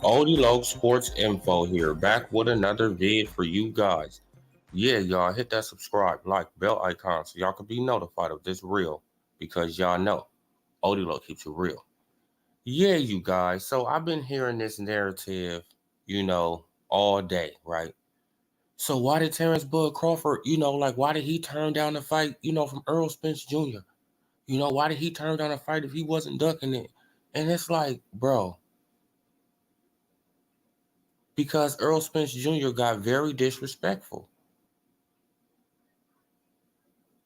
Odilog Sports Info here, back with another vid for you guys. Yeah, y'all hit that subscribe, like, bell icon so y'all can be notified of this reel, because y'all know Odilog keeps it real. Yeah, you guys, so I've been hearing this narrative, all day, right? So why did Terrence Bud Crawford, why did he turn down the fight, from Earl Spence Jr.? Why did he turn down a fight if he wasn't ducking it? And it's like, bro, because Earl Spence Jr. got very disrespectful.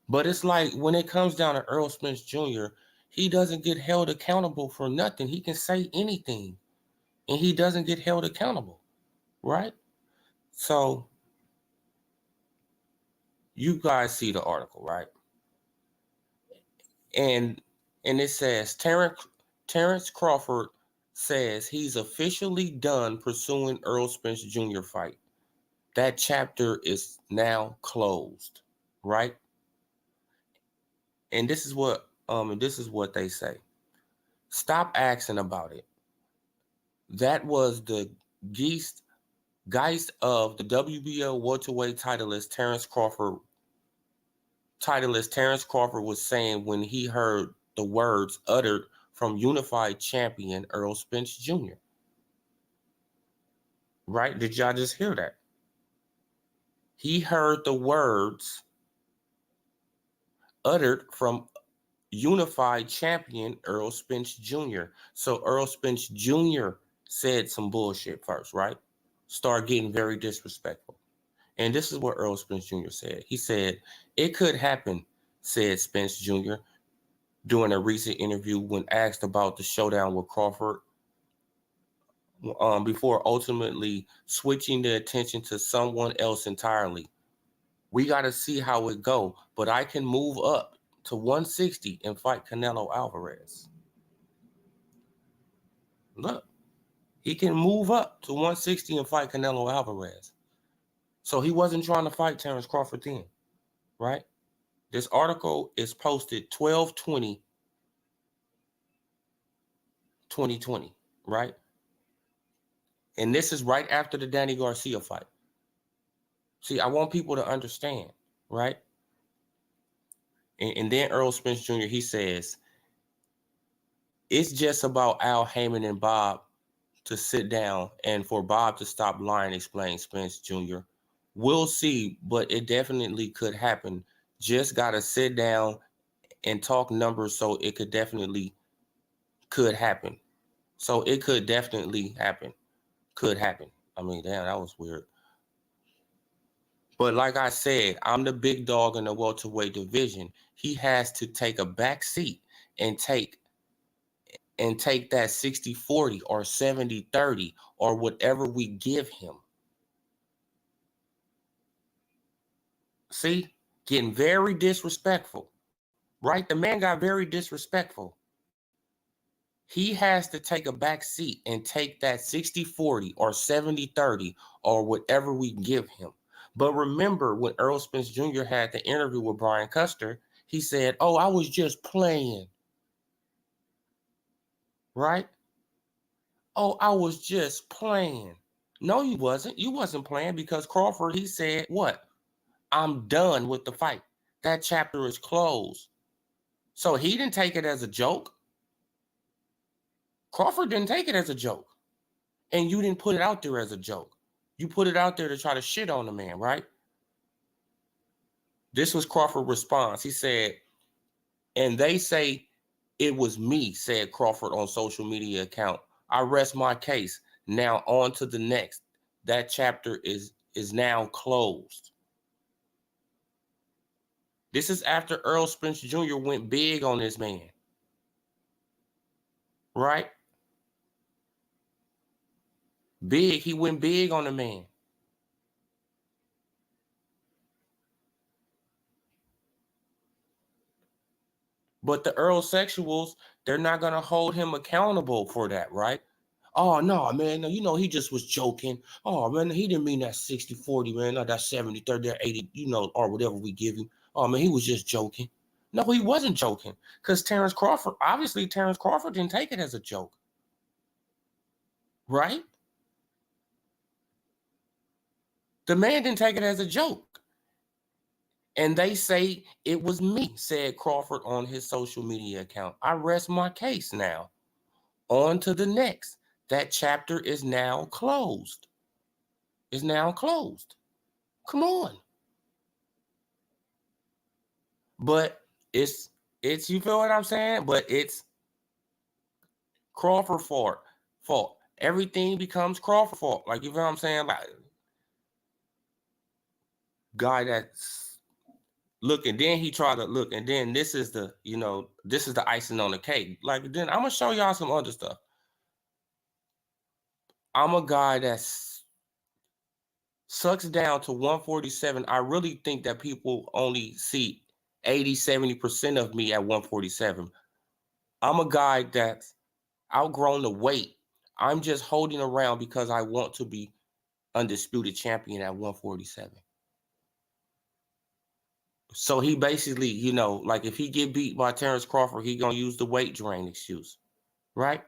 But it's like when it comes down to Earl Spence Jr., he doesn't get held accountable for nothing. He can say anything, and he doesn't get held accountable, right? So you guys see the article, right? And it says Terrence Crawford says he's officially done pursuing Earl Spence Jr. fight. That chapter is now closed, right? And this is what they say. Stop asking about it. That was the geist of the WBO welterweight titleist Terrence Crawford was saying when he heard the words uttered from unified champion Earl Spence Jr. Right? Did y'all just hear that? He heard the words uttered from unified champion Earl Spence Jr. So Earl Spence Jr. said some bullshit first, right? Start getting very disrespectful. And this is what Earl Spence Jr. said. He said, "It could happen," said Spence Jr. during a recent interview when asked about the showdown with Crawford, before ultimately switching the attention to someone else entirely. "We got to see how it go, but I can move up to 160 and fight Canelo Alvarez." Look, he can move up to 160 and fight Canelo Alvarez. So he wasn't trying to fight Terrence Crawford then, right? This article is posted 12/20/2020, right? And this is right after the Danny Garcia fight. See, I want people to understand, right? And then Earl Spence Jr., he says, "It's just about Al Heyman and Bob to sit down and for Bob to stop lying," explained Spence Jr. "We'll see, but it definitely could happen. Just got to sit down and talk numbers, so it could happen. So it could definitely happen. Could happen." I mean, damn, that was weird. But like I said, I'm the big dog in the welterweight division. He has to take a back seat and take that 60-40 or 70-30 or whatever we give him. See, getting very disrespectful, right? The man got very disrespectful. He has to take a back seat and take that 60-40 or 70-30 or whatever we give him. But remember when Earl Spence Jr. had the interview with Brian Custer, he said, "Oh, I was just playing." Right? "Oh, I was just playing." No, you wasn't. You wasn't playing, because Crawford, he said, what? "I'm done with the fight. That chapter is closed." So he didn't take it as a joke. Crawford didn't take it as a joke. And you didn't put it out there as a joke. You put it out there to try to shit on the man, right? This was Crawford's response. He said, and they say it was me, said Crawford on social media account. I rest my case. Now on to the next. That chapter is now closed. This is after Earl Spence Jr. went big on this man. Right? Big. He went big on the man. But the Earl sexuals, they're not going to hold him accountable for that, right? Oh, no, man. You know, he just was joking. Oh, man, he didn't mean that 60-40, man. No, that 70-30, that 80, you know, or whatever we give him. Oh, man, he was just joking. No, he wasn't joking. Because Terrence Crawford didn't take it as a joke. Right? The man didn't take it as a joke. And they say it was me, said Crawford on his social media account. I rest my case now. On to the next. That chapter is now closed. Is now closed. Come on. But it's you feel what I'm saying? But it's Crawford fault. Everything becomes Crawford fault. Like, you feel what I'm saying? Like, guy that's look, and then he tried to look, and then this is the, you know, this is the icing on the cake. Like, then I'm gonna show y'all some other stuff. I'm a guy that's sucks down to 147. I really think that people only see 80-70% of me at 147. I'm a guy that's outgrown the weight. I'm just holding around because I want to be undisputed champion at 147. So he basically, you know, like if he get beat by Terrence Crawford, he gonna use the weight drain excuse, right?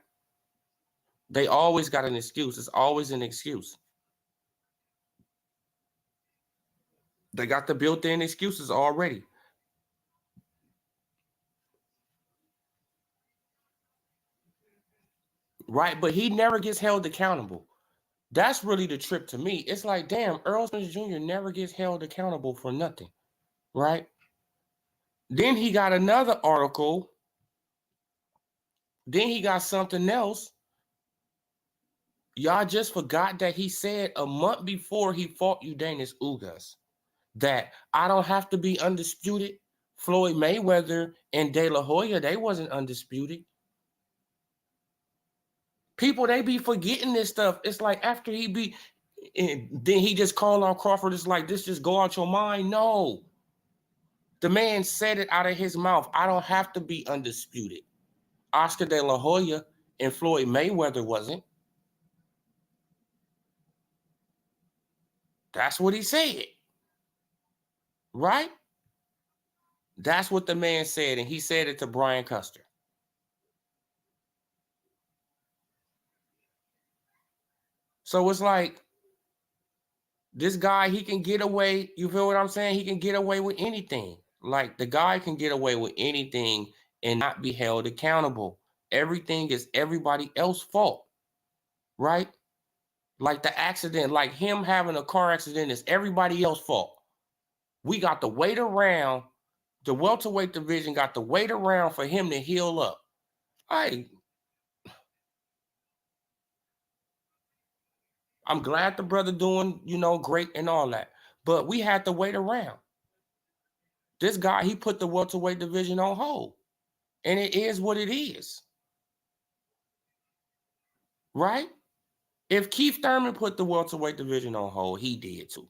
They always got an excuse. It's always an excuse. They got the built-in excuses already. Right? But he never gets held accountable. That's really the trip to me. It's like, damn, Earl Spence Jr. never gets held accountable for nothing. Right? Then he got another article. Then he got something else. Y'all just forgot that he said a month before he fought Udanis Ugas that I don't have to be undisputed. Floyd Mayweather and De La Hoya, they wasn't undisputed. People, they be forgetting this stuff. It's like after he beat, and then he just called out Crawford. It's like, this just go out your mind. No. The man said it out of his mouth. I don't have to be undisputed. Oscar De La Hoya and Floyd Mayweather wasn't. That's what he said. Right? That's what the man said, and he said it to Brian Custer. So it's like, this guy, he can get away. You feel what I'm saying? He can get away with anything. Like, the guy can get away with anything and not be held accountable. Everything is everybody else's fault, right? Like the accident, like him having a car accident is everybody else's fault. We got to wait around. The welterweight division got to wait around for him to heal up. I'm glad the brother doing, you know, great and all that. But we had to wait around. This guy, he put the welterweight division on hold. And it is what it is. Right? If Keith Thurman put the welterweight division on hold, he did too.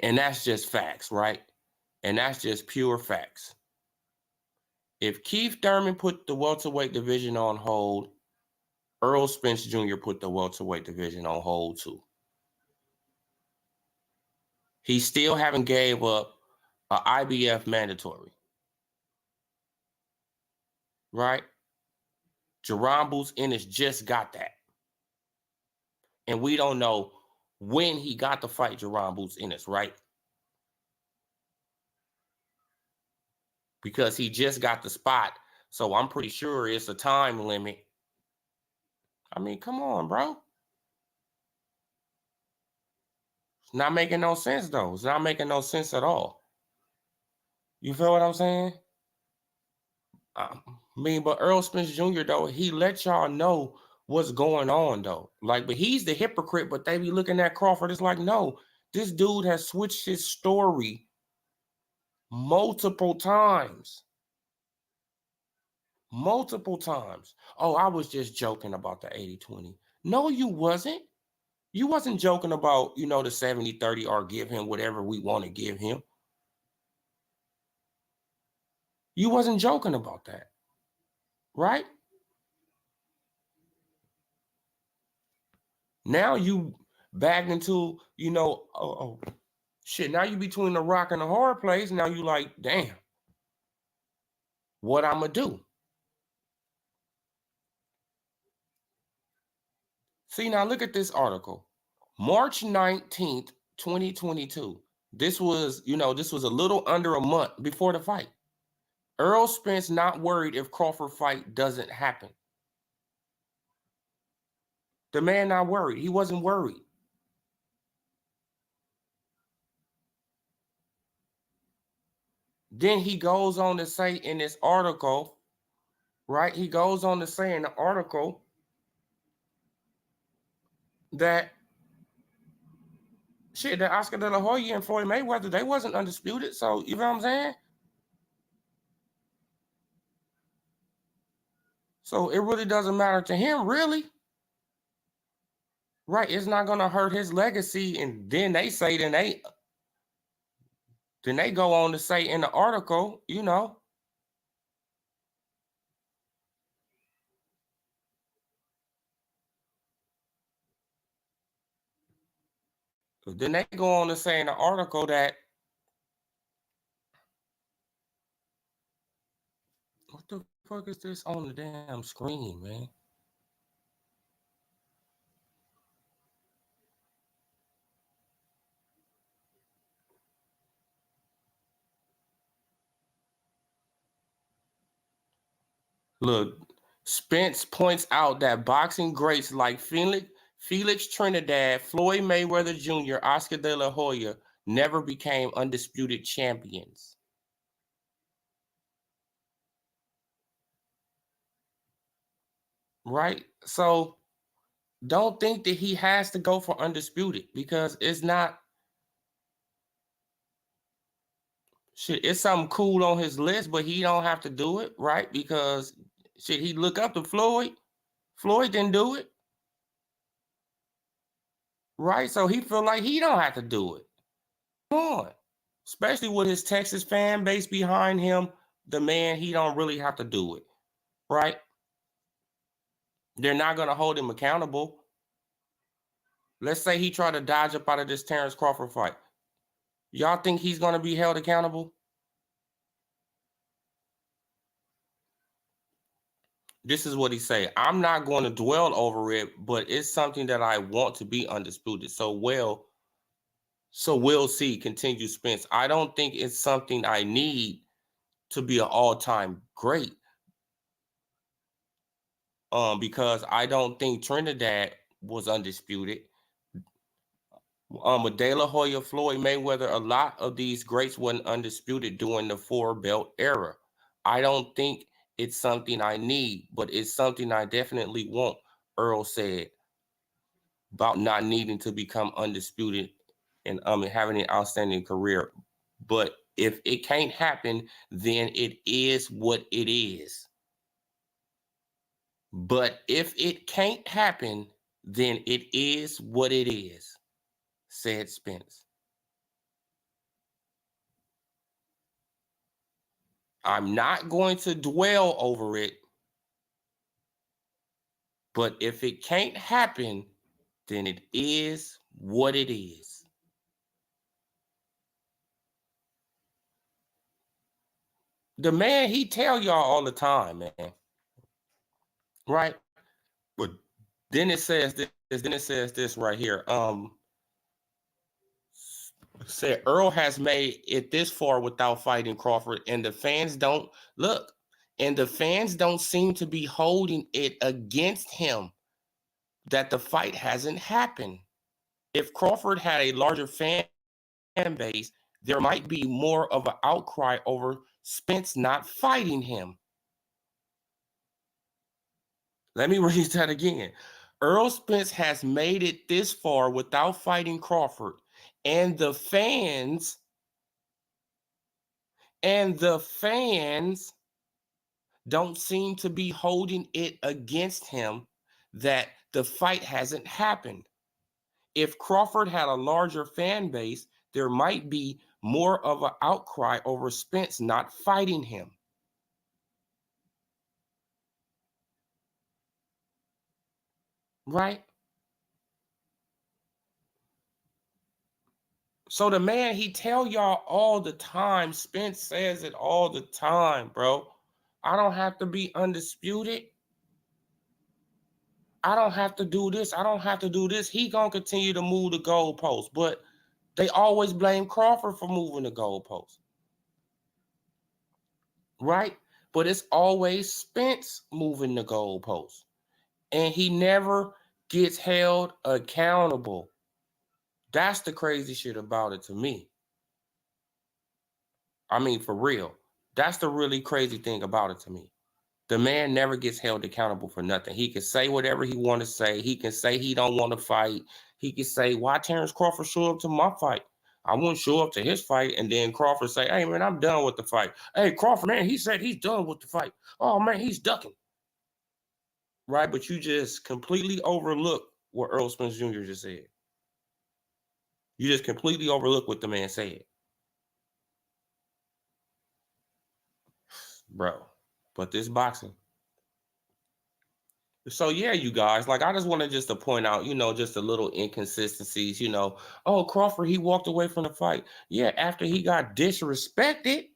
And that's just facts, right? And that's just pure facts. If Keith Thurman put the welterweight division on hold, Earl Spence Jr. put the welterweight division on hold too. He still haven't gave up an IBF mandatory. Right? Jaron Boots Ennis just got that. And we don't know when he got to fight Jaron Boots Ennis, right? Because he just got the spot. So I'm pretty sure it's a time limit. I mean, come on, bro. It's not making no sense, though. It's not making no sense at all. You feel what I'm saying? I mean, but Earl Spence Jr., though, he let y'all know what's going on, though. Like, but he's the hypocrite, but they be looking at Crawford. It's like, no, this dude has switched his story multiple times. Multiple times. Oh, I was just joking about the 80-20. No, you wasn't. You wasn't joking about, the 70-30 or give him whatever we want to give him. You wasn't joking about that, right? Now you backed into, shit, now you between the rock and the hard place. Now you like, damn, what I'm going to do? See, now look at this article. March 19th, 2022. This was, this was a little under a month before the fight. Earl Spence not worried if Crawford fight doesn't happen. The man not worried. He wasn't worried. Then he goes on to say in this article, right? He goes on to say in the article that shit, that Oscar De La Hoya and Floyd Mayweather, they wasn't undisputed. So, you know what I'm saying? So it really doesn't matter to him, really. Right? It's not going to hurt his legacy. And then they say, then they go on to say in the article, then they go on to say in the article that, what the fuck is this on the damn screen, man? Look, Spence points out that boxing greats like Felix Trinidad, Floyd Mayweather Jr., Oscar De La Hoya never became undisputed champions. Right? So don't think that he has to go for undisputed because it's not. Shit, it's something cool on his list, but he don't have to do it, right? Because shit, he look up to Floyd. Floyd didn't do it. Right? So he feel like he don't have to do it. Come on. Especially with his Texas fan base behind him, the man, he don't really have to do it. Right? They're not going to hold him accountable. Let's say he tried to dodge up out of this Terrence Crawford fight. Y'all think he's going to be held accountable? This is what he say. I'm not going to dwell over it, but it's something that I want to be undisputed. So we'll see, continues Spence. I don't think it's something I need to be an all-time great. Because I don't think Trinidad was undisputed. With De La Hoya, Floyd Mayweather, a lot of these greats wasn't undisputed during the four-belt era. I don't think it's something I need, but it's something I definitely want, Earl said about not needing to become undisputed and having an outstanding career. But if it can't happen, then it is what it is. But if it can't happen, then it is what it is, said Spence. I'm not going to dwell over it, but if it can't happen, then it is what it is. The man, he tell y'all all the time, man. Right? But then it says this right here. Said Earl has made it this far without fighting Crawford, and the fans don't seem to be holding it against him that the fight hasn't happened. If Crawford had a larger fan base, there might be more of an outcry over Spence not fighting him. Let me read that again. Earl Spence has made it this far without fighting Crawford, and the fans don't seem to be holding it against him that the fight hasn't happened. If Crawford had a larger fan base, there might be more of an outcry over Spence not fighting him. Right? So the man, he tell y'all all the time, Spence says it all the time, bro. I don't have to be undisputed. I don't have to do this. I don't have to do this. He gonna continue to move the goalpost, but they always blame Crawford for moving the goalpost. Right? But it's always Spence moving the goalpost. And he never gets held accountable. That's the crazy shit about it to me. I mean, for real. That's the really crazy thing about it to me. The man never gets held accountable for nothing. He can say whatever he want to say. He can say he don't want to fight. He can say, why Terrence Crawford show up to my fight? I wouldn't show up to his fight. And then Crawford say, hey, man, I'm done with the fight. Hey, Crawford, man, he said he's done with the fight. Oh, man, he's ducking. Right? But you just completely overlook what Earl Spence Jr. just said. You just completely overlook what the man said. Bro, but this boxing. So yeah, you guys, like I just wanted just to point out, just a little inconsistencies, Oh, Crawford, he walked away from the fight. Yeah, after he got disrespected.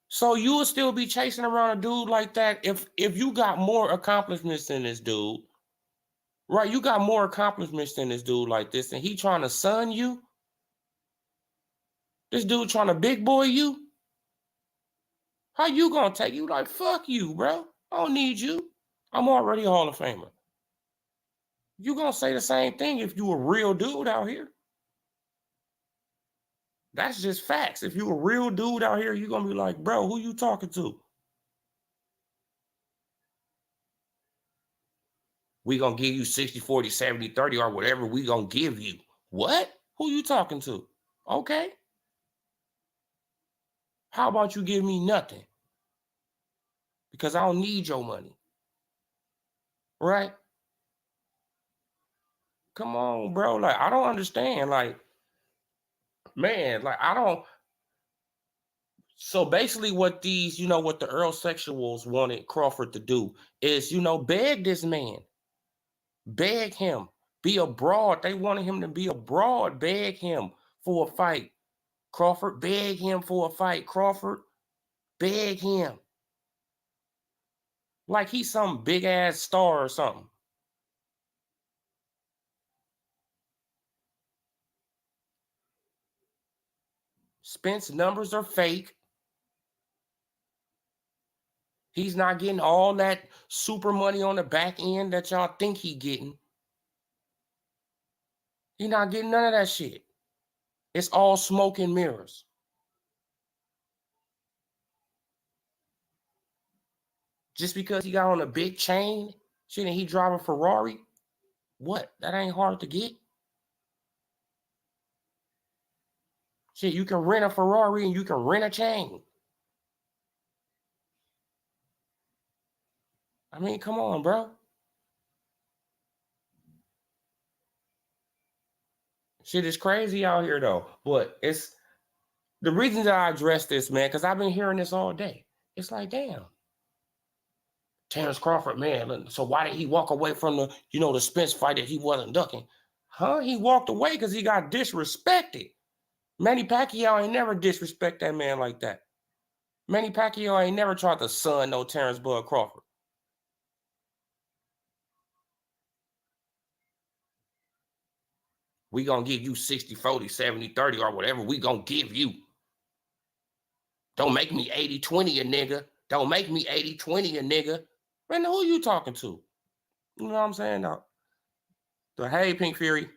So you would still be chasing around a dude like that if you got more accomplishments than this dude. Right, you got more accomplishments than this dude like this, and he trying to son you? This dude trying to big boy you? How you gonna take you? Like, fuck you, bro. I don't need you. I'm already a Hall of Famer. You gonna say the same thing if you a real dude out here. That's just facts. If you a real dude out here, you gonna be like, bro, who you talking to? We gonna give you 60, 40, 70, 30, or whatever we gonna give you. What? Who you talking to? Okay. How about you give me nothing? Because I don't need your money. Right? Come on, bro. Like, I don't understand. Like, man, like, I don't. So basically what these, what the Earl sexuals wanted Crawford to do is, beg this man. Beg him. Be abroad. They wanted him to be abroad. Beg him for a fight. Crawford, beg him for a fight. Crawford, beg him. Like he's some big ass star or something. Spence numbers are fake. He's not getting all that super money on the back end that y'all think he getting. He's not getting none of that shit. It's all smoke and mirrors. Just because he got on a big chain, shit, and he drive a Ferrari, what? That ain't hard to get. Shit, you can rent a Ferrari and you can rent a chain. I mean, come on, bro. Shit is crazy out here, though. But it's the reason that I address this, man, because I've been hearing this all day. It's like, damn. Terrence Crawford, man. So why did he walk away from the Spence fight that he wasn't ducking? Huh? He walked away because he got disrespected. Manny Pacquiao ain't never disrespect that man like that. Manny Pacquiao ain't never tried to son no Terrence Bud Crawford. We gonna give you 60, 40, 70, 30, or whatever we gonna give you. Don't make me 80, 20 a nigga. Don't make me 80, 20 a nigga. Man, who you talking to? You know what I'm saying? Now, hey, Pink Fury.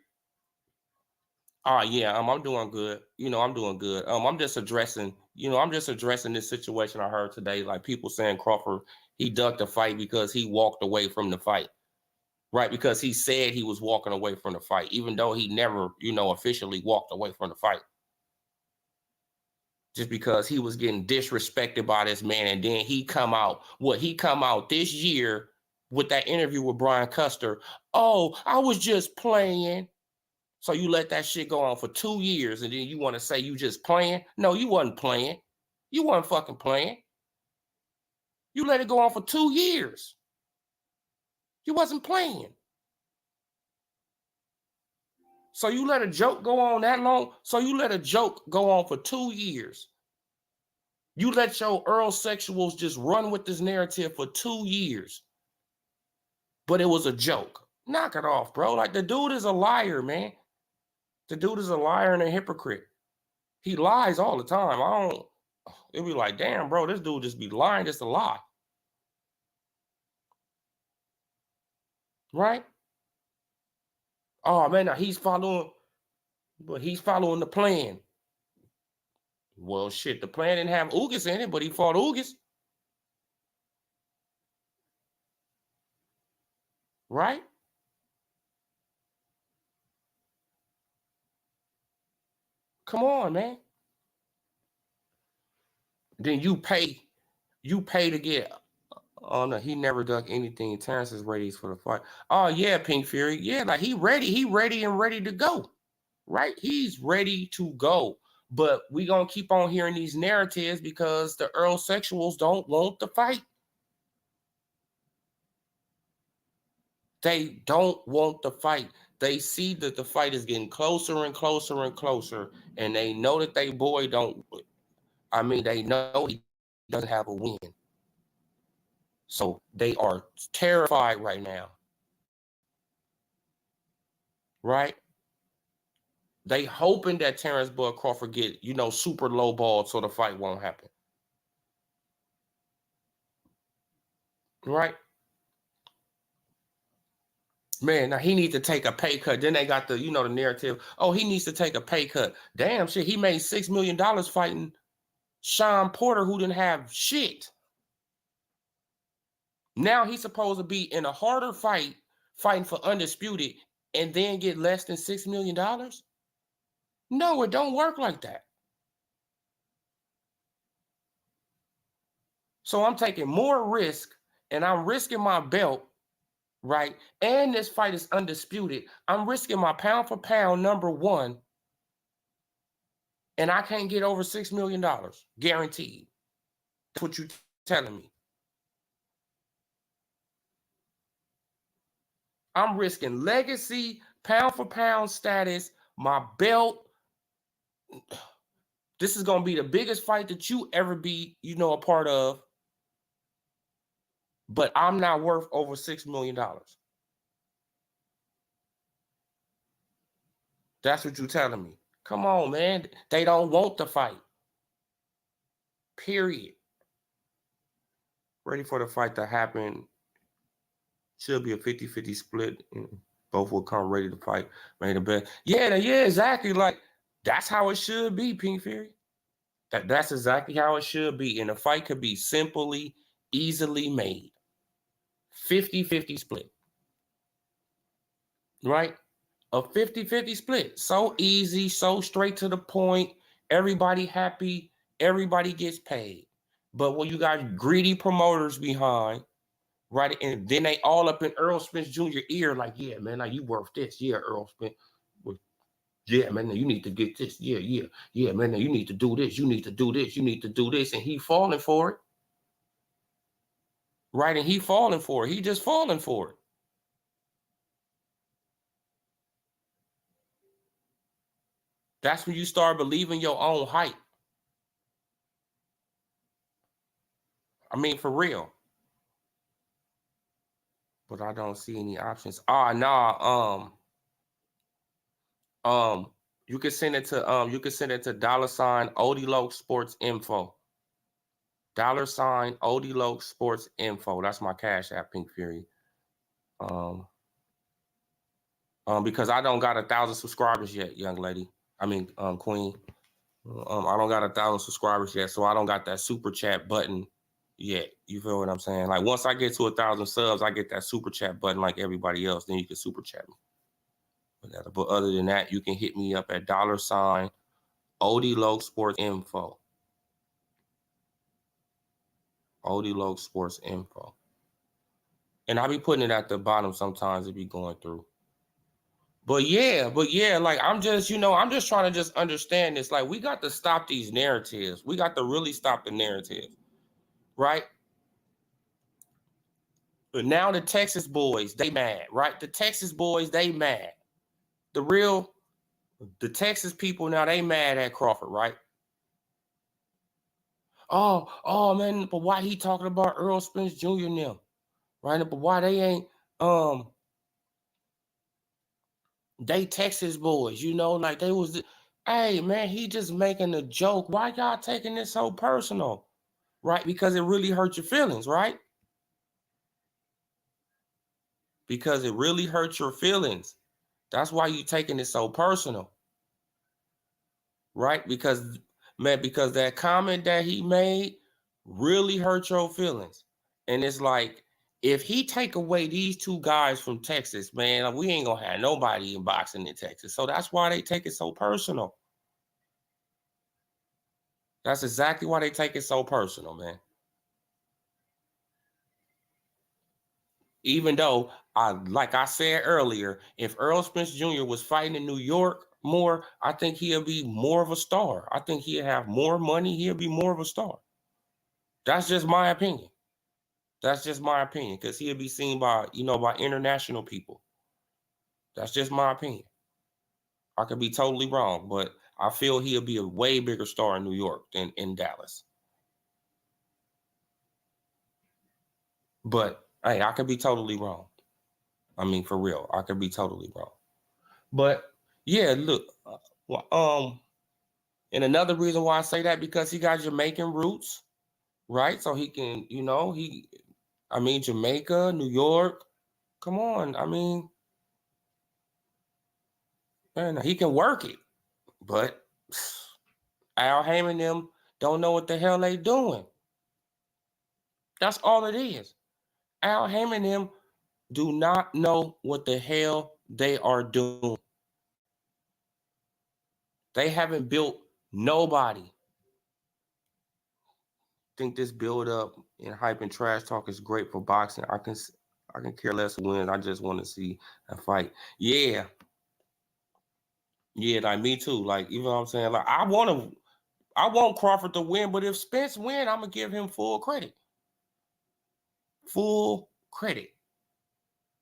Oh yeah, I'm doing good. I'm doing good. I'm just addressing, this situation I heard today. Like people saying Crawford, he ducked the fight because he walked away from the fight. Right, because he said he was walking away from the fight, even though he never, officially walked away from the fight. Just because he was getting disrespected by this man, and then he come out this year with that interview with Brian Custer. Oh, I was just playing. So you let that shit go on for 2 years, and then you want to say you just playing? No, you wasn't playing. You wasn't fucking playing. You let it go on for 2 years. You wasn't playing. So you let a joke go on that long? So you let a joke go on for 2 years. You let your Earl sexuals just run with this narrative for 2 years. But it was a joke. Knock it off, bro. Like, the dude is a liar, man. The dude is a liar and a hypocrite. He lies all the time. It'd be like, damn, bro, this dude just be lying just to lie. Right? Oh, man, now he's following the plan. Well, shit, the plan didn't have Ugas in it, but he fought Ugas. Right? Come on, man. Then you pay to get. Oh no, he never done anything. Terrence is ready for the fight. Oh yeah, Pink Fury. Yeah, like he ready and ready to go. Right? He's ready to go. But we gonna keep on hearing these narratives because the Earl sexuals don't want the fight. They don't want the fight. They see that the fight is getting closer and closer and closer, and they know that they boy don't. I mean, they know he doesn't have a win. So they are terrified right now. Right? They hoping that Terrence Bud Crawford get, super low balled so the fight won't happen. Right? Man, now he needs to take a pay cut. Then they got the, the narrative. Oh, he needs to take a pay cut. Damn shit, he made $6 million fighting Sean Porter, who didn't have shit. Now he's supposed to be in a harder fight, fighting for undisputed, and then get less than $6 million? No, it don't work like that. So I'm taking more risk, and I'm risking my belt, right? And this fight is undisputed. I'm risking my pound for pound number one, and I can't get over $6 million, guaranteed. That's what you're telling me. I'm risking legacy, pound for pound status, my belt. This is going to be the biggest fight that you ever be, a part of. But I'm not worth over $6 million. That's what you're telling me. Come on, man. They don't want the fight. Period. Ready for the fight to happen. Should be a 50-50 split. Both will come ready to fight. Made the best. Yeah, exactly. Like, that's how it should be, Pink Fury. That's exactly how it should be. And the fight could be simply, easily made. 50-50 split. Right? A 50-50 split. So easy, so straight to the point. Everybody happy. Everybody gets paid. But when you got greedy promoters behind, right, and then they all up in Earl Spence Jr. ear, like, yeah, man, now you worth this. Yeah, Earl Spence. Yeah, man, you need to get this. Yeah, man, you need to do this. You need to do this. You need to do this. And he falling for it. Right, and he falling for it. He just falling for it. That's when you start believing your own hype. I mean, for real. But I don't see any options. You can send it to $$ Odilo Sports Info. $ Odilo Sports Info. That's my cash app, Pink Fury. Because I don't got 1,000 subscribers yet, young lady. I mean, Queen. I don't got 1,000 subscribers yet, so I don't got that super chat button yet. You feel what I'm saying? Like once I get to 1,000 subs, I get that super chat button like everybody else. Then you can super chat me. But other than that, you can hit me up at $ Odilo Sports Info. Odilo Sports Info. And I'll be putting it at the bottom sometimes it be going through. But yeah, like I'm just trying to just understand this. Like we got to stop these narratives. We got to really stop the narrative, right? But now the Texas boys, they mad, right? The Texas boys, they mad. The Texas people now, they mad at Crawford, right? Oh man, but why he talking about Earl Spence Jr. now? Right? But why they ain't they Texas boys, like they was hey man, he just making a joke. Why y'all taking this so personal? Right? Because it really hurt your feelings, right? Because it really hurt your feelings. That's why you taking it so personal. Right? Because that comment that he made really hurt your feelings. And it's like, if he take away these two guys from Texas, man, we ain't gonna have nobody in boxing in Texas. So that's why they take it so personal. That's exactly why they take it so personal, man. Even though, like I said earlier, if Earl Spence Jr. was fighting in New York more, I think he'll be more of a star. I think he'll have more money. He'll be more of a star. That's just my opinion. That's just my opinion, because he'll be seen by international people. That's just my opinion. I could be totally wrong, but I feel he'll be a way bigger star in New York than in Dallas. But hey, I could be totally wrong. I mean, for real, I could be totally wrong. But yeah, look, and another reason why I say that, because he got Jamaican roots, right? So he can, Jamaica, New York. Come on, man, he can work it, but Al Heyman them don't know what the hell they doing. That's all it is. Al Heyman them do not know what the hell they are doing. They haven't built nobody. Think this build up and hype and trash talk is great for boxing. I can care less who wins. I just want to see a fight. Yeah, like me too. Like, you know what I'm saying? Like, I want Crawford to win, but if Spence win, I'm gonna give him full credit. Full credit.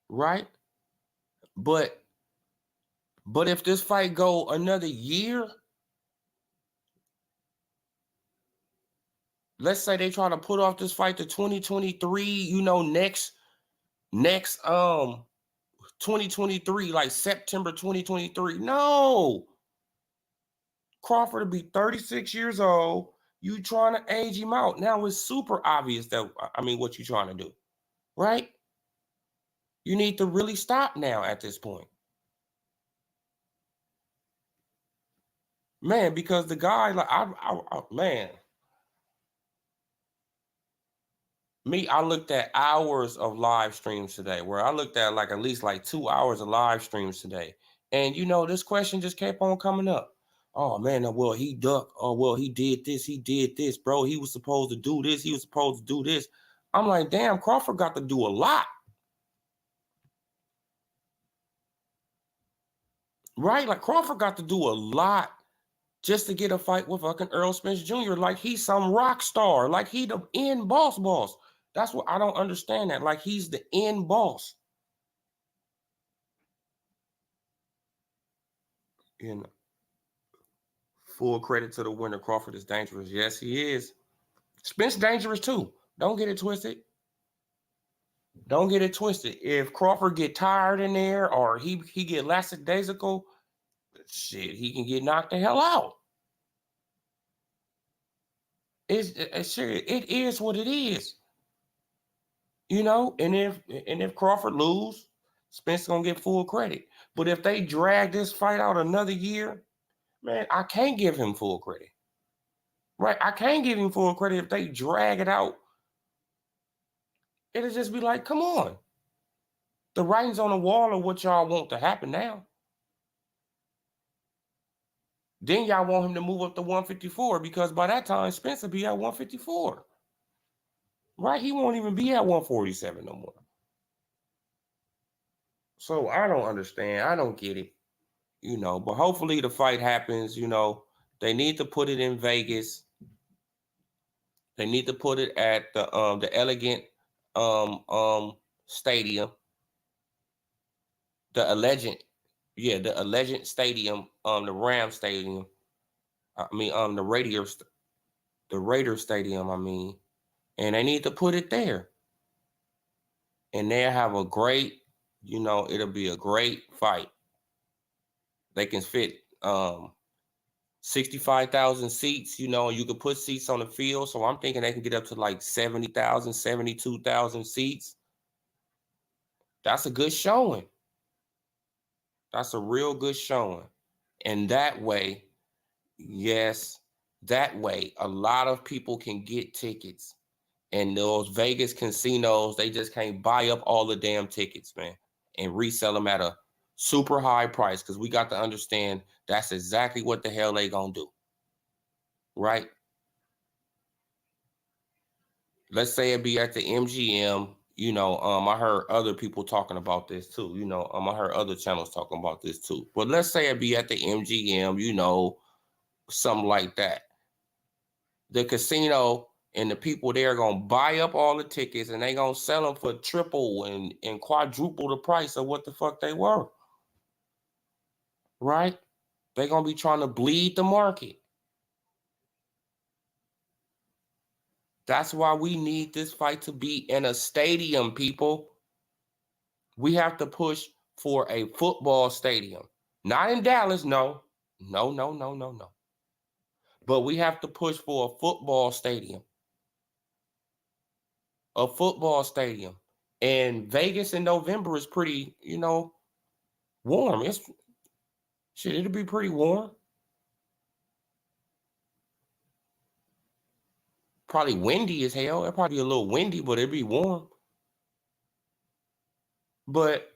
Right? But if this fight go another year, let's say they try to put off this fight to 2023, next 2023, like September 2023. No. Crawford will be 36 years old. You trying to age him out. Now it's super obvious that, what you trying to do, right? You need to really stop now at this point. Man, because the guy, like, man. I looked at hours of live streams today, where I looked at at least 2 hours of live streams today. And, this question just kept on coming up. Oh, man, well, he ducked. Oh, well, he did this, bro. He was supposed to do this. He was supposed to do this. I'm like, damn, Crawford got to do a lot. Right? Like, Crawford got to do a lot just to get a fight with fucking Earl Spence Jr. Like, he's some rock star. Like, he the end boss. That's what I don't understand that. Like, he's the end boss. Full credit to the winner. Crawford is dangerous. Yes, he is. Spence dangerous too. Don't get it twisted. Don't get it twisted. If Crawford get tired in there, or he get lackadaisical, shit, he can get knocked the hell out. It is what it is. And if Crawford lose, Spence gonna get full credit. But if they drag this fight out another year, man, I can't give him full credit. Right? I can't give him full credit if they drag it out. It'll just be like, come on. The writing's on the wall of what y'all want to happen now. Then y'all want him to move up to 154 because by that time, Spence will be at 154. Right? He won't even be at 147 no more. So I don't understand. I don't get it. But hopefully the fight happens. They need to put it in Vegas. They need to put it at the Elegant stadium. The Alleged Stadium, the Ram Stadium. The Raider Stadium, and they need to put it there. And they'll have a great, it'll be a great fight. They can fit 65,000 seats, and you could put seats on the field. So I'm thinking they can get up to like 70,000, 72,000 seats. That's a good showing. That's a real good showing. And that way, a lot of people can get tickets. And those Vegas casinos, they just can't buy up all the damn tickets, man, and resell them at a super high price, because we got to understand that's exactly what the hell they gonna do, right? Let's say it be at the MGM, I heard other people talking about this too, I heard other channels talking about this too. But let's say it be at the MGM, something like that. The casino and the people there are going to buy up all the tickets and they going to sell them for triple and quadruple the price of what the fuck they were. Right? They're going to be trying to bleed the market. That's why we need this fight to be in a stadium, people. We have to push for a football stadium. Not in Dallas, no. No. But we have to push for a football stadium. A football stadium. And Vegas in November is pretty, warm. It'll be pretty warm. Probably windy as hell. It'll probably be a little windy, but it'll be warm. But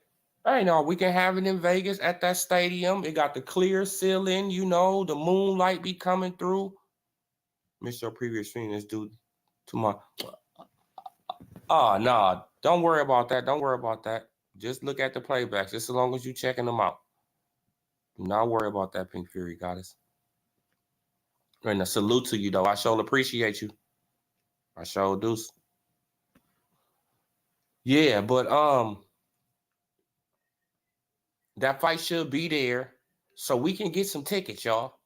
hey, no, we can have it in Vegas at that stadium. It got the clear ceiling, the moonlight be coming through. Missed your previous stream, this dude to my. Nah, don't worry about that. Just look at the playbacks, just as long as you checking them out. Do not worry about that, Pink Fury Goddess. And a salute to you, though. I sure appreciate you. I sure do. Yeah, but that fight should be there so we can get some tickets, y'all.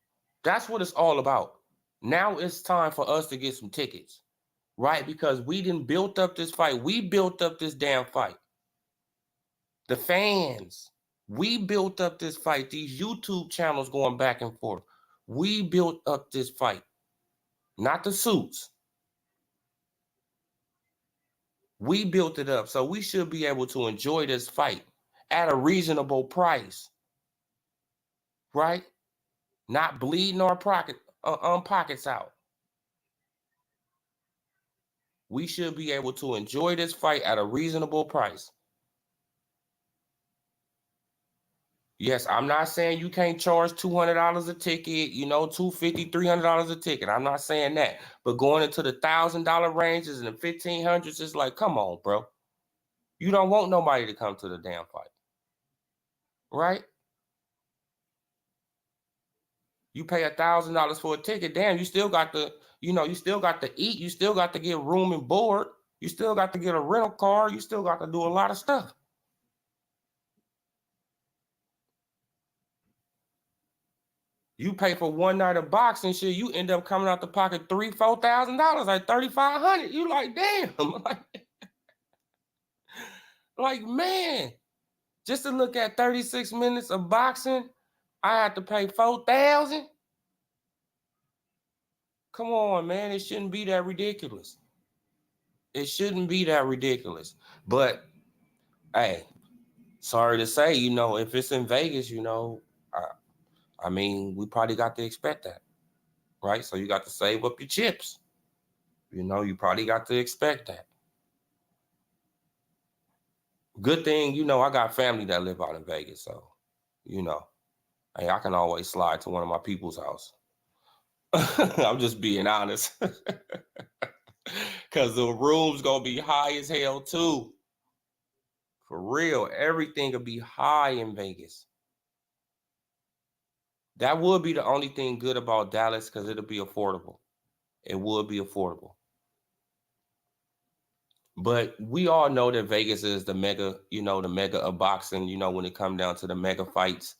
That's what it's all about. Now it's time for us to get some tickets, right? Because we didn't build up this fight. We built up this damn fight. The fans. We built up this fight. These YouTube channels going back and forth. We built up this fight. Not the suits. We built it up. So we should be able to enjoy this fight at a reasonable price. Right? Not bleeding our pockets out. We should be able to enjoy this fight at a reasonable price. Yes, I'm not saying you can't charge $200 a ticket, $250, $300 a ticket. I'm not saying that. But going into the $1,000 ranges and the $1,500s, it's like, come on, bro. You don't want nobody to come to the damn fight. Right? You pay $1,000 for a ticket, damn, you still got to, you still got to eat. You still got to get room and board. You still got to get a rental car. You still got to do a lot of stuff. You pay for one night of boxing shit, you end up coming out the pocket $3,000, $4,000, like $3,500. You like, damn. Like, man, just to look at 36 minutes of boxing, I had to pay $4,000. Come on, man. It shouldn't be that ridiculous. It shouldn't be that ridiculous. But hey, sorry to say, if it's in Vegas, I mean, we probably got to expect that, right? So you got to save up your chips. You probably got to expect that. Good thing, I got family that live out in Vegas, so, hey, I can always slide to one of my people's house. I'm just being honest. Because the room's going to be high as hell, too. For real, everything will be high in Vegas. That would be the only thing good about Dallas, because it'll be affordable. It would be affordable. But we all know that Vegas is the mega, the mega of boxing, when it comes down to the mega fights,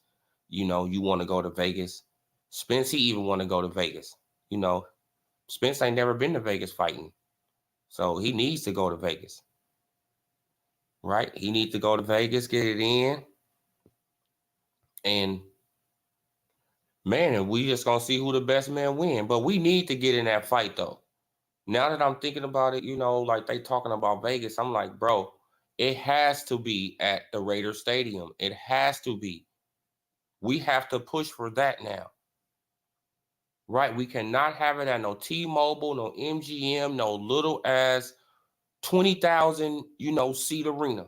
you want to go to Vegas. Spence, he even want to go to Vegas. Spence ain't never been to Vegas fighting. So he needs to go to Vegas. Right? He needs to go to Vegas, get it in. And man, we just going to see who the best man win. But we need to get in that fight, though. Now that I'm thinking about it, like they talking about Vegas, I'm like, bro, it has to be at the Raiders Stadium. It has to be. We have to push for that now. Right? We cannot have it at no T-Mobile, no MGM, no little ass 20,000, seat arena.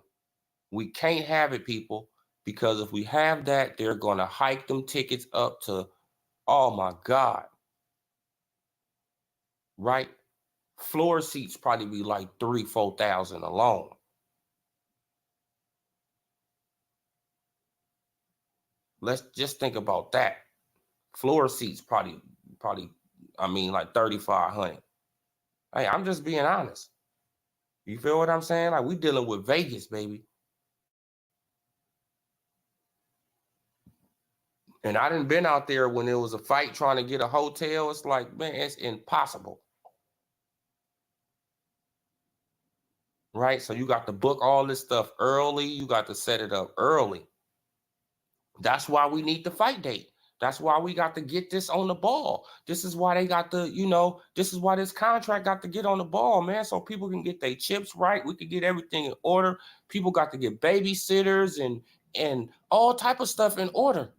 We can't have it, people, because if we have that, they're going to hike them tickets up to, oh my God. Right? Floor seats probably be like 3,000-4,000 alone. Let's just think about that. Floor seats probably, like 3,500. Hey, I'm just being honest. You feel what I'm saying? Like, we dealing with Vegas, baby. And I done been out there when there was a fight trying to get a hotel. It's like, man, it's impossible. Right? So you got to book all this stuff early. You got to set it up early. That's why we need the fight date. That's why we got to get this on the ball. This is why they got to, this is why this contract got to get on the ball, man, so people can get their chips right. We could get everything in order. People got to get babysitters and all type of stuff in order,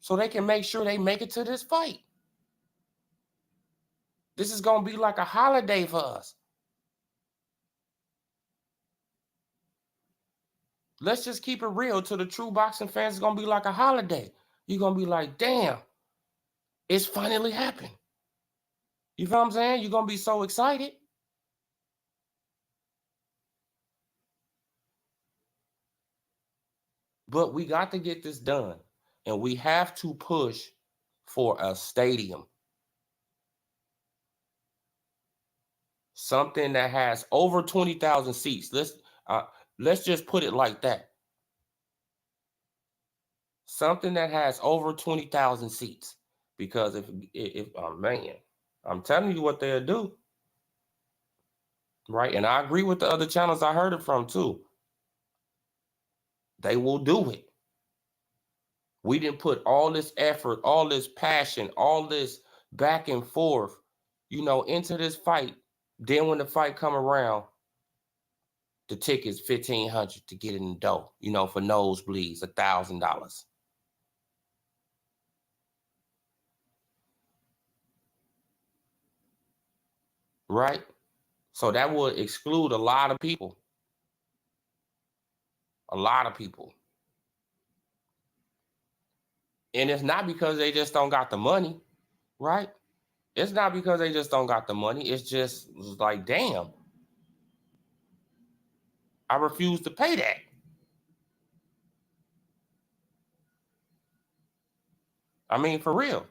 so they can make sure they make it to this fight. This is going to be like a holiday for us. Let's just keep it real. To the true boxing fans, it's going to be like a holiday. You're going to be like, damn, it's finally happened. You feel what I'm saying? You're going to be so excited. But we got to get this done. And we have to push for a stadium. Something that has over 20,000 seats. Let's just put it like that. Something that has over 20,000 seats. Because if oh man, I'm telling you what they'll do. Right? And I agree with the other channels I heard it from too. They will do it. We didn't put all this effort, all this passion, all this back and forth, into this fight. Then when the fight come around, the ticket's $1,500 to get in the door, for nosebleeds, $1,000. Right? So that would exclude a lot of people. A lot of people. And it's not because they just don't got the money, right? It's not because they just don't got the money. It's just like, damn, I refuse to pay that. I mean, for real.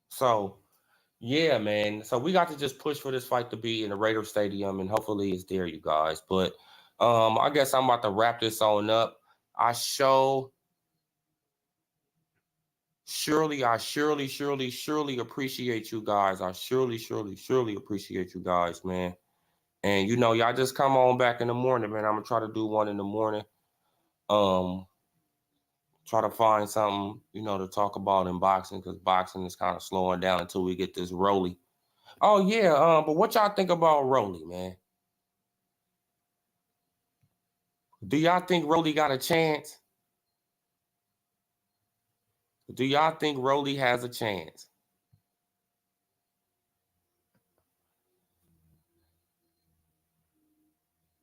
So, yeah, man. So we got to just push for this fight to be in the Raider Stadium, and hopefully it's there, you guys. But I guess I'm about to wrap this on up. I surely appreciate you guys. I surely appreciate you guys, man. And y'all just come on back in the morning, man. I'm gonna try to do one in the morning. try to find something, to talk about in boxing, because boxing is kind of slowing down until we get this Rolly. Oh yeah, but what y'all think about Rolly, man? Do y'all think Rolly got a chance? Do y'all think Rolly has a chance?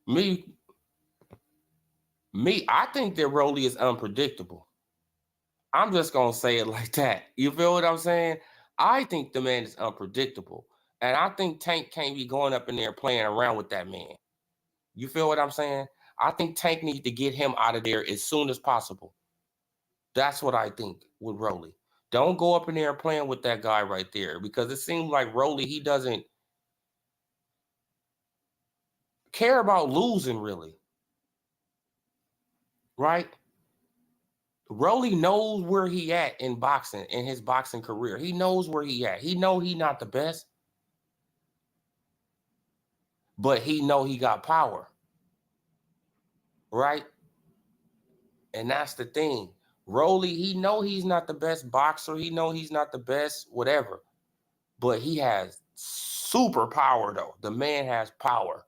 Me, I think that Rolly is unpredictable. I'm just gonna say it like that. You feel what I'm saying? I think the man is unpredictable. And I think Tank can't be going up in there playing around with that man. You feel what I'm saying? I think Tank needs to get him out of there as soon as possible. That's what I think with Rolly. Don't go up in there playing with that guy right there, because it seems like Rolly, he doesn't care about losing really. Right? Rolly knows where he at in boxing, in his boxing career. He knows where he at. He know he not the best, but he know he got power. Right? And that's the thing. Rolly, he know he's not the best boxer. He know he's not the best whatever. But he has super power, though. The man has power.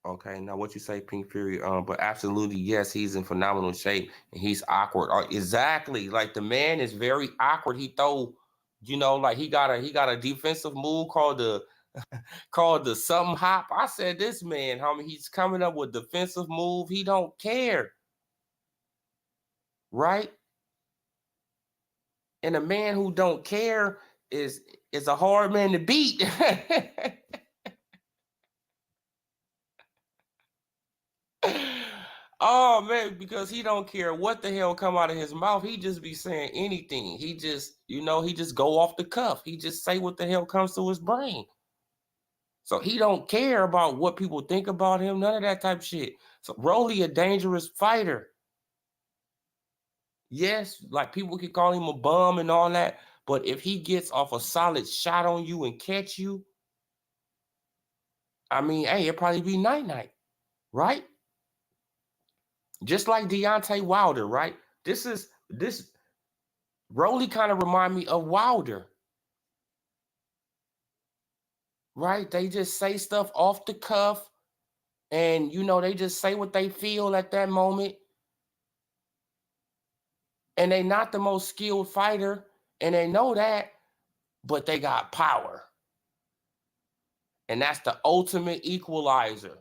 Okay, now what you say, Pink Fury? But absolutely, yes, he's in phenomenal shape and he's awkward. Exactly, like the man is very awkward. He throw, like he got a defensive move called the something hop. I said, this man, homie, he's coming up with defensive move. He don't care, right? And a man who don't care is a hard man to beat. Oh man, because he don't care what the hell come out of his mouth. He just be saying anything. He just, he just go off the cuff. He just say what the hell comes to his brain. So he don't care about what people think about him, none of that type of shit. So Rolly a dangerous fighter. Yes, like people can call him a bum and all that, but if he gets off a solid shot on you and catch you, I mean, hey, it'll probably be night-night, right? Just like Deontay Wilder, right? This Rolly kind of remind me of Wilder, right? They just say stuff off the cuff, and they just say what they feel at that moment. And they not the most skilled fighter, and they know that, but they got power. And that's the ultimate equalizer.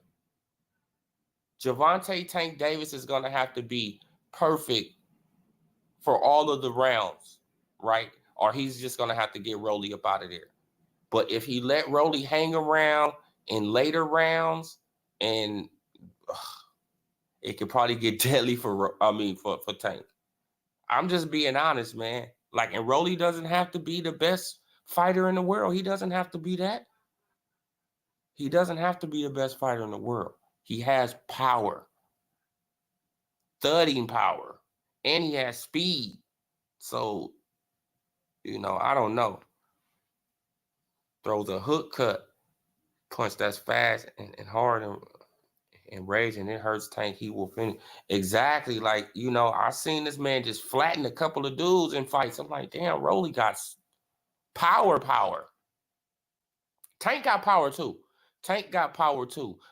Gervonta Tank Davis is gonna have to be perfect for all of the rounds, right? Or he's just gonna have to get Rolly up out of there. But if he let Rolly hang around in later rounds, and it could probably get deadly for Tank. I'm just being honest, man. Like, and Rolly doesn't have to be the best fighter in the world. He doesn't have to be that. He doesn't have to be the best fighter in the world. He has power, thudding power, and he has speed. So, I don't know. Throws a hook cut, punch that's fast and hard and rage, and it hurts Tank. He will finish. Exactly. Like, I seen this man just flatten a couple of dudes in fights. I'm like, damn, Rolly got power. Tank got power too.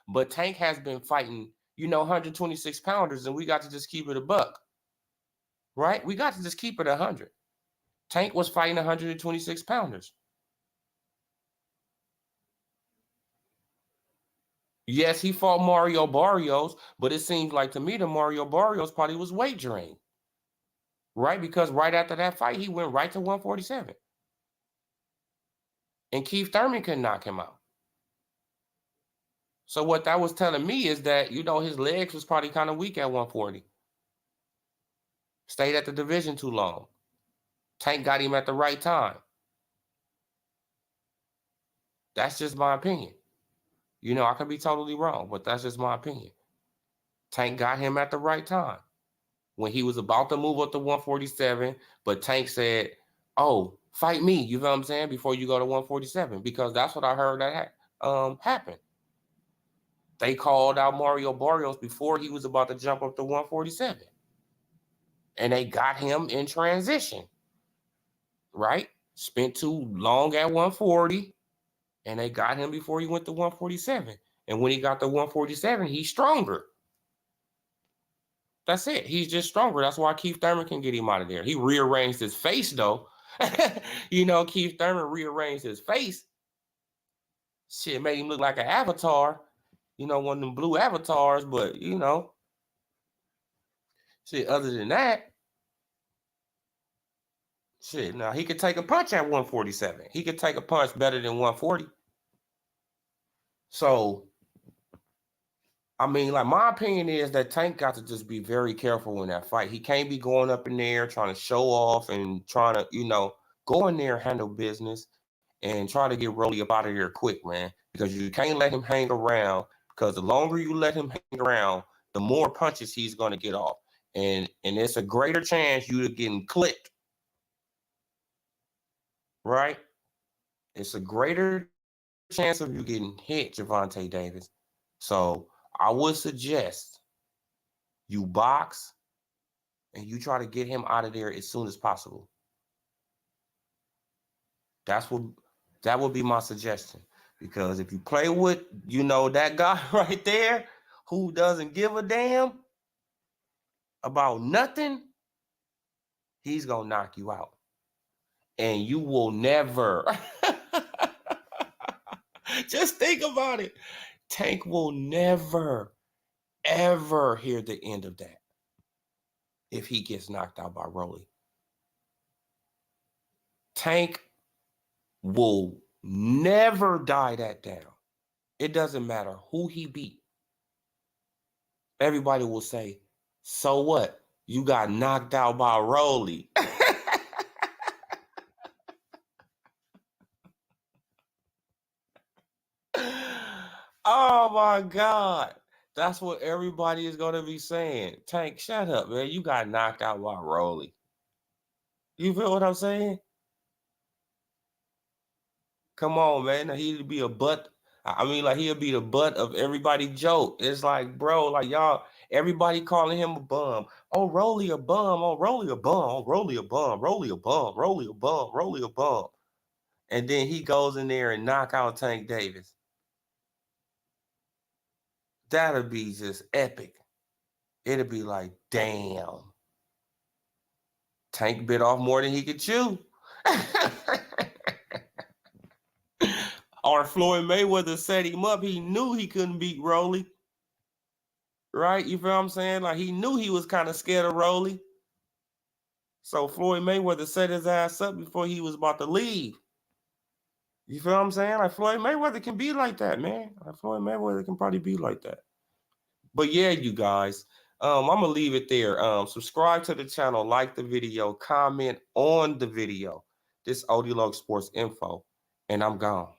But Tank has been fighting, 126 pounders, and we got to just keep it a buck. Right? We got to just keep it 100. Tank was fighting 126 pounders. Yes, he fought Mario Barrios, but it seems like to me the Mario Barrios probably was weight drained. Right? Because right after that fight, he went right to 147. And Keith Thurman couldn't knock him out. So what that was telling me is that, his legs was probably kind of weak at 140. Stayed at the division too long. Tank got him at the right time. That's just my opinion. I could be totally wrong, but that's just my opinion. Tank got him at the right time. When he was about to move up to 147, but Tank said, oh, fight me, you know what I'm saying, before you go to 147, because that's what I heard that happened. They called out Mario Barrios before he was about to jump up to 147. And they got him in transition, right? Spent too long at 140, and they got him before he went to 147. And when he got to 147, he's stronger. That's it. He's just stronger. That's why Keith Thurman can get him out of there. He rearranged his face, though. Keith Thurman rearranged his face. Shit made him look like an avatar. One of them blue avatars. But, shit, other than that, shit, now he could take a punch at 147. He could take a punch better than 140. So, my opinion is that Tank got to just be very careful in that fight. He can't be going up in there trying to show off and trying to, go in there and handle business and try to get Rolly up out of here quick, man. Because you can't let him hang around, because the longer you let him hang around, the more punches he's going to get off. And it's a greater chance you to getting clipped. Right? It's a greater chance of you getting hit, Gervonta Davis. So I would suggest you box and you try to get him out of there as soon as possible. That would be my suggestion. Because if you play with, that guy right there who doesn't give a damn about nothing, he's going to knock you out. And you will never, just think about it. Tank will never, ever hear the end of that if he gets knocked out by Rolly. Tank will never die that down. It doesn't matter who he beat. Everybody will say, so what? You got knocked out by Rolly. Oh my God. That's what everybody is going to be saying. Tank, shut up, man. You got knocked out by Rolly. You feel what I'm saying? Come on, man. He'd be a butt. He'll be the butt of everybody's joke. It's like, bro, like y'all, everybody calling him a bum. Oh, Rolly a bum. Oh, Rolly a bum. Oh, Rolly a bum. Rolly a bum. Rolly a bum. Rolly a bum. And then he goes in there and knock out Tank Davis. That'll be just epic. It'll be like, damn. Tank bit off more than he could chew. Or Floyd Mayweather set him up. He knew he couldn't beat Rolly. Right? You feel what I'm saying? Like, he knew he was kind of scared of Rolly. So Floyd Mayweather set his ass up before he was about to leave. You feel what I'm saying? Like, Floyd Mayweather can be like that, man. Like, Floyd Mayweather can probably be like that. But yeah, you guys, I'm going to leave it there. Subscribe to the channel, like the video, comment on the video. This OD Log Sports Info, and I'm gone.